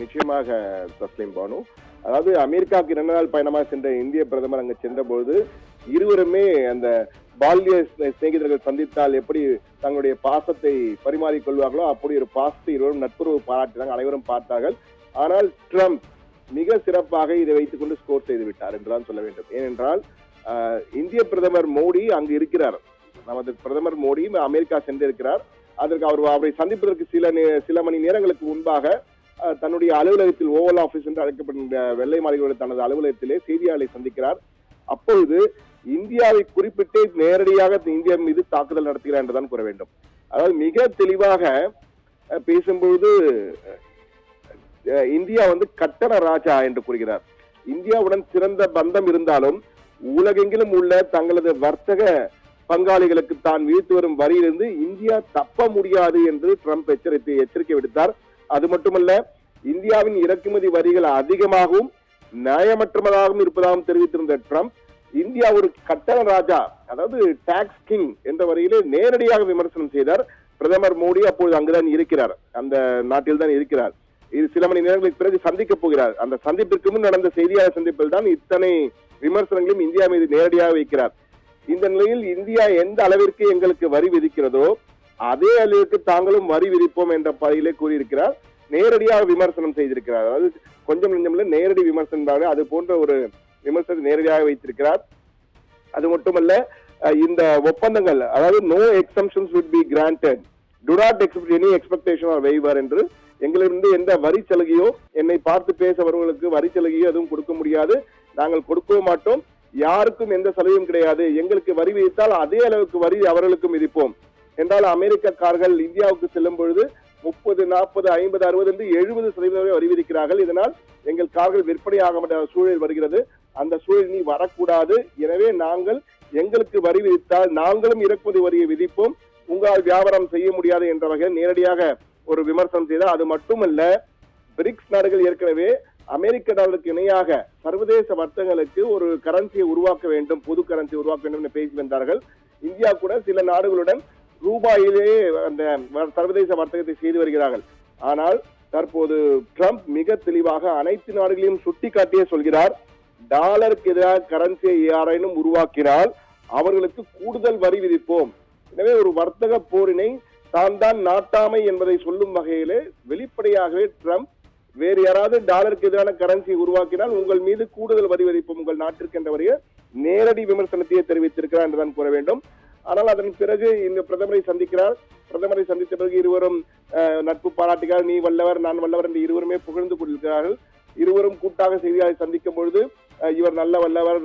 நிச்சயமாக தஸ்லீம் பானு. அதாவது அமெரிக்காவுக்கு 2 நாள் பயணமாக சென்ற இந்திய பிரதமர் அங்கு சென்றபோது இருவருமே அந்த பால்ய சிநேகிதர்கள் சந்தித்தால் எப்படி தங்களுடைய பாசத்தை பரிமாறிக் கொள்வார்களோ அப்படி ஒரு பாசத்தை இருவரும் நட்புறவு பாராட்டினாங்க, அனைவரும் பார்த்தார்கள். ஆனால் ட்ரம்ப் மிக சிறப்பாக இதை வைத்துக் கொண்டு ஸ்கோர் செய்து விட்டார் என்றுதான் சொல்ல வேண்டும். ஏனென்றால் இந்திய பிரதமர் மோடி அங்கு இருக்கிறார். நமது பிரதமர் மோடி அமெரிக்கா சென்றிருக்கிறார். அதற்கு அவரை சந்திப்பதற்கு சில மணி நேரங்களுக்கு முன்பாக தன்னுடைய அலுவலகத்தில் ஓவல் ஆபீஸ் என்று அழைக்கப்படுகின்ற வெள்ளை மாளிகையோட தனது அலுவலகத்திலே செய்தியாளர்களை சந்திக்கிறார். அப்பொழுது இந்தியாவை குறிப்பிட்டு நேரடியாக இந்தியா மீது தாக்குதல் நடத்துகிறார் என்றுதான் கூற வேண்டும். அதாவது மிக தெளிவாக பேசும்பொழுது இந்தியா கட்டண ராஜா என்று கூறுகிறார். இந்தியாவுடன் சிறந்த பந்தம் இருந்தாலும் உலகெங்கிலும் உள்ள தங்களது வர்த்தக பங்காளிகளுக்கு தான் விதித்து வரும் வரியிலிருந்து இந்தியா தப்ப முடியாது என்று ட்ரம்ப் எச்சரிக்கை விடுத்தார். அது மட்டுமல்ல, இந்தியாவின் இறக்குமதி வரிகள் அதிகமாகவும் நியாயமற்றதாகவும் இருப்பதாகவும் தெரிவித்திருந்த ட்ரம்ப் இந்தியா ஒரு கட்டண ராஜா, அதாவது டாக்ஸ் கிங் என்ற வரையிலே நேரடியாக விமர்சனம் செய்தார். பிரதமர் மோடி அப்பொழுது அங்குதான் இருக்கிறார், அந்த நாட்டில் தான் இருக்கிறார். இது சில மணி நேரங்களுக்கு பிறகு சந்திக்க போகிறார். அந்த சந்திப்பிற்கு முன் நடந்த செய்தியாளர் சந்திப்பில் தான் இத்தனை விமர்சனங்களும் இந்தியா மீது நேரடியாக வைக்கிறார். இந்த நிலையில் இந்தியா எந்த அளவிற்கு எங்களுக்கு வரி விதிக்கிறதோ அதே அளவிற்கு தாங்களும் வரி விதிப்போம் என்ற பகுதியிலே கூறியிருக்கிறார். நேரடியாக விமர்சனம் செய்திருக்கிறார். அதாவது கொஞ்சம் நெஞ்சமில்ல, நேரடி விமர்சனம், அது போன்ற ஒரு விமர்சனத்தை நேரடியாக வைத்திருக்கிறார். அது மட்டுமல்ல, இந்த ஒப்பந்தங்கள், அதாவது no exemptions would be granted, do not expect any expectation or waiver என்று எங்களிருந்து எந்த வரி சலுகையோ, என்னை பார்த்து பேச வருவர்களுக்கு வரி சலுகையோ எதுவும் கொடுக்க முடியாது, நாங்கள் கொடுக்கவும் மாட்டோம், யாருக்கும் எந்த சலுகையும் கிடையாது, எங்களுக்கு வரி விதித்தால் அதே அளவுக்கு வரி அவர்களுக்கும் விதிப்போம் என்றால் அமெரிக்க கார்கள் இந்தியாவுக்கு செல்லும் பொழுது 30, 40, 50, 60 என்று 70% வரி விதிக்கிறார்கள். இதனால் எங்கள் கார்கள் விற்பனையாக முடியாத சூழல் வருகிறது. அந்த சூழல் நீ வரக்கூடாது. எனவே நாங்கள் எங்களுக்கு வரி விதித்தால் நாங்களும் இறக்குமதி வரியை விதிப்போம், உங்களால் வியாபாரம் செய்ய முடியாது என்ற வகையில் நேரடியாக ஒரு விமர்சனம் செய்தார். அது மட்டுமல்ல, பிரிக்ஸ் நாடுகள் ஏற்கனவே அமெரிக்க டாலருக்கு இணையாக சர்வதேச வர்த்தகங்களுக்கு ஒரு கரன்சியை உருவாக்க வேண்டும், பொது கரன்சியை உருவாக்க வேண்டும் என்று பேசி வந்தார்கள். இந்தியா கூட சில நாடுகளுடன் ரூபாயிலேயே அந்த சர்வதேச வர்த்தகத்தை செய்து வருகிறார்கள். ஆனால் தற்போது ட்ரம்ப் மிக தெளிவாக அனைத்து நாடுகளையும் சுட்டிக்காட்டியே சொல்கிறார், டாலருக்கு எதிராக கரன்சியை யாரேனும் உருவாக்கினால் அவர்களுக்கு கூடுதல் வரி விதிப்போம். எனவே ஒரு வர்த்தக போரினை தான் நாட்டாமை என்பதை சொல்லும் வகையிலே வெளிப்படையாகவே ட்ரம்ப் வேறு யாராவது டாலருக்கு எதிரான கரன்சியை உருவாக்கினால் உங்கள் மீது கூடுதல் வரி விதிப்போம் உங்கள் நாட்டிற்கு என்ற வரைய நேரடி விமர்சனத்தையே தெரிவித்திருக்கிறார் என்றுதான் கூற வேண்டும். ஆனால் அதன் பிறகு இந்த பிரதமரை சந்திக்கிறார். பிரதமரை சந்தித்த பிறகு இருவரும் நட்பு பாராட்டுகிறார். நீ வல்லவர், நான் வல்லவர் என்று இருவருமே புகழ்ந்து கொண்டிருக்கிறார்கள். இருவரும் கூட்டாக செய்தியாளரை சந்திக்கும் பொழுது இவர் நல்ல வல்லவர்,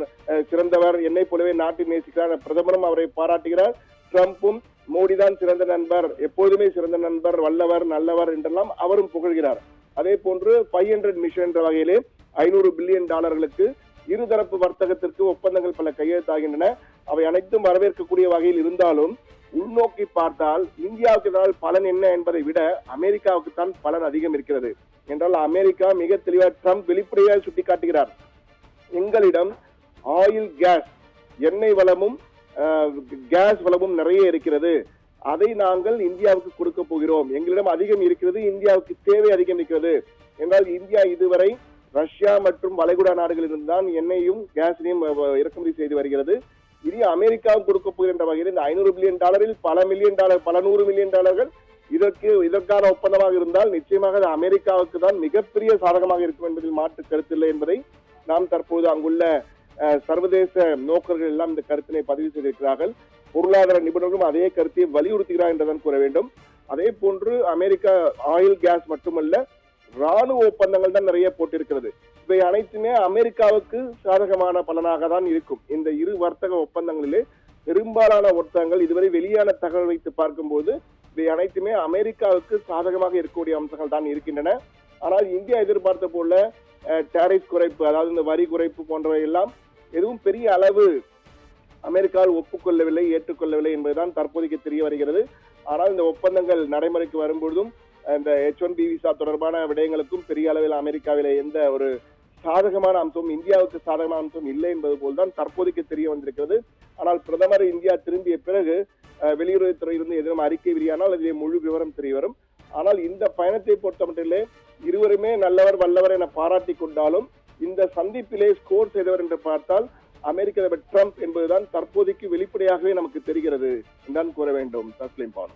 சிறந்தவர், என்னை போலவே நாட்டை நேசிக்கிறார். பிரதமரும் அவரை பாராட்டுகிறார். ட்ரம்பும் மோடிதான் சிறந்த நண்பர், எப்போதுமே சிறந்த நண்பர், வல்லவர், நல்லவர் என்றெல்லாம் அவரும் புகழ்கிறார். அதே போன்று 500 மிஷன் என்ற வகையிலே $500 பில்லியன் இருதரப்பு வர்த்தகத்திற்கு ஒப்பந்தங்கள் பல கையெழுத்தாகின்றன. அவை அனைத்தும் வரவேற்கக்கூடிய வகையில் இருந்தாலும் உள்நோக்கி பார்த்தால் இந்தியாவுக்கு இதனால் பலன் என்ன என்பதை விட அமெரிக்காவுக்கு தான் பலன் அதிகம் இருக்கிறது என்றால் அமெரிக்கா மிக தெளிவாக ட்ரம்ப் வெளிப்படையாக சுட்டிக்காட்டுகிறார், எங்களிடம் ஆயில், கேஸ், எண்ணெய் வளமும் கேஸ் வளமும் நிறைய இருக்கிறது, அதை நாங்கள் இந்தியாவுக்கு கொடுக்க போகிறோம், எங்களிடம் அதிகம் இருக்கிறது, இந்தியாவுக்கு தேவை அதிகம் இருக்கிறது என்றால் இந்தியா இதுவரை ரஷ்யா மற்றும் வளைகுடா நாடுகளிலிருந்து தான் எண்ணெயும் கேஸையும் இறக்குமதி செய்து வருகிறது. இனி அமெரிக்காவும் கொடுக்க போகின்ற வகையில் இந்த $500 பில்லியன் பல $100 மில்லியன் இதற்கான ஒப்பந்தமாக இருந்தால் நிச்சயமாக அது அமெரிக்காவுக்கு தான் மிகப்பெரிய சாதகமாக இருக்கும் என்பதில் மாற்று கருத்தில்லை என்பதை நாம் தற்போது அங்குள்ள சர்வதேச நோக்கர்கள் எல்லாம் இந்த கருத்தினை பதிவு செய்திருக்கிறார்கள். பொருளாதார நிபுணர்களும் அதே கருத்தை வலியுறுத்துகிறார் என்றுதான் கூற வேண்டும். அதே போன்று அமெரிக்கா ஆயில், கேஸ் மட்டுமல்ல, ராணுவ ஒப்பந்தங்கள் தான் நிறைய போட்டிருக்கிறது. இவை அனைத்துமே அமெரிக்காவுக்கு சாதகமான பலனாக தான் இருக்கும். இந்த இரு வர்த்தக ஒப்பந்தங்களிலே பெரும்பாலான வர்த்தகங்கள் இதுவரை வெளியான தகவல் வைத்து பார்க்கும்போது இவை அனைத்துமே அமெரிக்காவுக்கு சாதகமாக இருக்கக்கூடிய அம்சங்கள் தான் இருக்கின்றன. ஆனால் இந்தியா எதிர்பார்த்த போல டாரிஃப் குறைப்பு, அதாவது இந்த வரி குறைப்பு போன்றவை எல்லாம் எதுவும் பெரிய அளவு அமெரிக்காவில் ஒப்புக்கொள்ளவில்லை, ஏற்றுக்கொள்ளவில்லை என்பதுதான் தற்போதைக்கு தெரிய வருகிறது. ஆனால் இந்த ஒப்பந்தங்கள் நடைமுறைக்கு வரும்பொழுதும் இந்த H1B விசா தொடர்பான விடயங்களுக்கும் பெரிய அளவில் அமெரிக்காவிலே எந்த ஒரு சாதகமான அம்சமும் இந்தியாவுக்கு சாதகமான அம்சம் இல்லை என்பது போல்தான் தற்போதைக்கு தெரிய வந்திருக்கிறது. ஆனால் பிரதமர் இந்தியா திரும்பிய பிறகு வெளியுறவுத்துறையிலிருந்து எதுவும் அறிக்கை வெளியானால் அதிலே முழு விவரம் தெரிய வரும். ஆனால் இந்த பயணத்தை பொறுத்தமட்டிலே இருவருமே நல்லவர் வல்லவர் என பாராட்டி கொண்டாலும் இந்த சந்திப்பிலே ஸ்கோர் செய்தவர் என்று பார்த்தால் அமெரிக்க அதிபர் ட்ரம்ப் என்பதுதான் தற்போதைக்கு வெளிப்படையாகவே நமக்கு தெரிகிறது என்றுதான் கூற வேண்டும். தஸ்லீம் பானு.